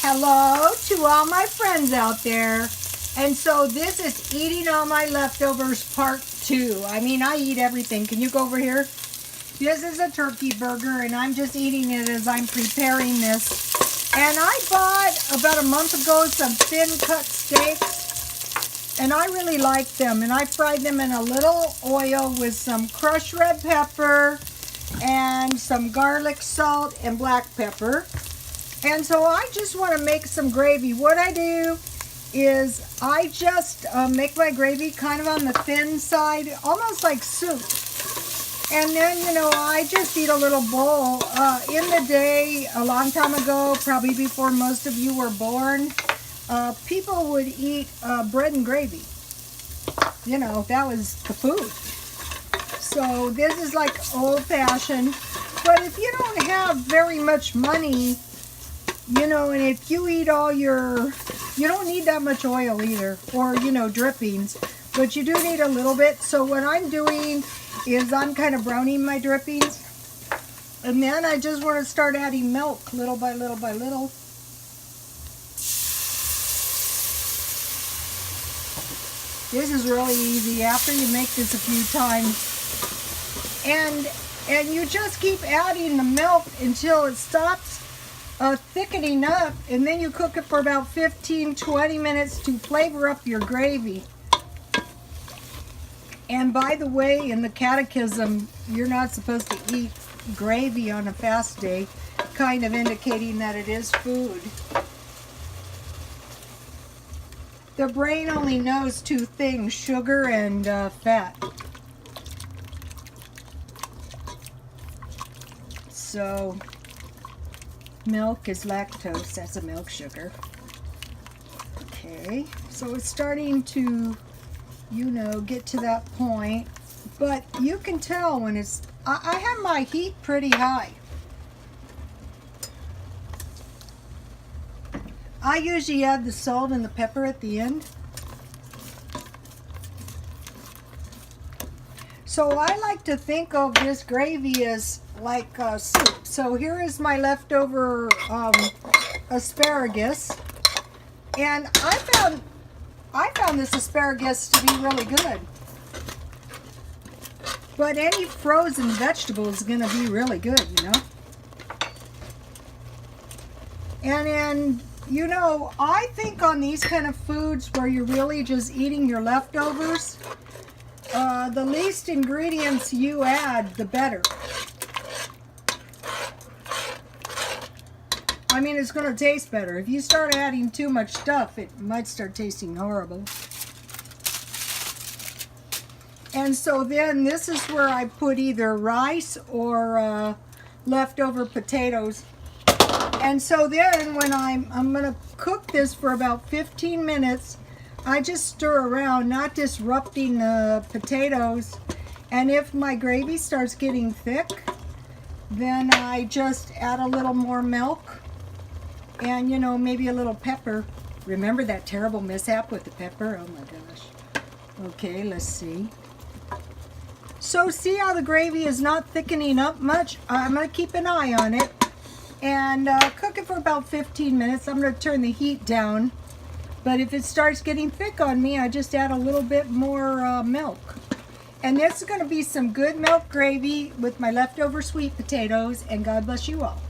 Hello to all my friends out there. And so this is eating all my leftovers part 2. I mean, I eat everything. Can you go over here? This is a turkey burger and I'm just eating it as I'm preparing this. And I bought about a month ago some thin cut steaks and I really like them. And I fried them in a little oil with some crushed red pepper and some garlic, salt, and black pepper. And so I just want to make some gravy. What I do is I just make my gravy kind of on the thin side, almost like soup. And then, you know, I just eat a little bowl. In the day, a long time ago, probably before most of you were born, people would eat bread and gravy. You know, that was the food. So this is like old-fashioned. But if you don't have very much money, you know, and if you eat all your, you don't need that much oil either, or, you know, drippings, but you do need a little bit. So what I'm doing is I'm kind of browning my drippings, and then I just want to start adding milk little by little by little. This is really easy after you make this a few times. And you just keep adding the milk until it stops thickening up, and then you cook it for about 15-20 minutes to flavor up your gravy. And by the way, in the catechism, you're not supposed to eat gravy on a fast day, kind of indicating that it is food. The brain only knows two things, sugar and fat. So milk is lactose, that's a milk sugar. Okay, so it's starting to, you know, get to that point. But you can tell when it's, I have my heat pretty high. I usually add the salt and the pepper at the end. So I like to think of this gravy as like soup. So here is my leftover asparagus, and I found this asparagus to be really good. But any frozen vegetable is going to be really good, you know. And then, you know, I think on these kind of foods where you're really just eating your leftovers, the least ingredients you add, the better. I mean, it's going to taste better. If you start adding too much stuff, it might start tasting horrible. And so then this is where I put either rice or leftover potatoes. And so then when I'm going to cook this for about 15 minutes, I just stir around, not disrupting the potatoes. And if my gravy starts getting thick, then I just add a little more milk and, you know, maybe a little pepper. Remember that terrible mishap with the pepper? Oh my gosh. Okay, let's see. So see how the gravy is not thickening up much? I'm going to keep an eye on it and cook it for about 15 minutes. I'm going to turn the heat down. But if it starts getting thick on me, I just add a little bit more milk. And this is going to be some good milk gravy with my leftover sweet potatoes, and God bless you all.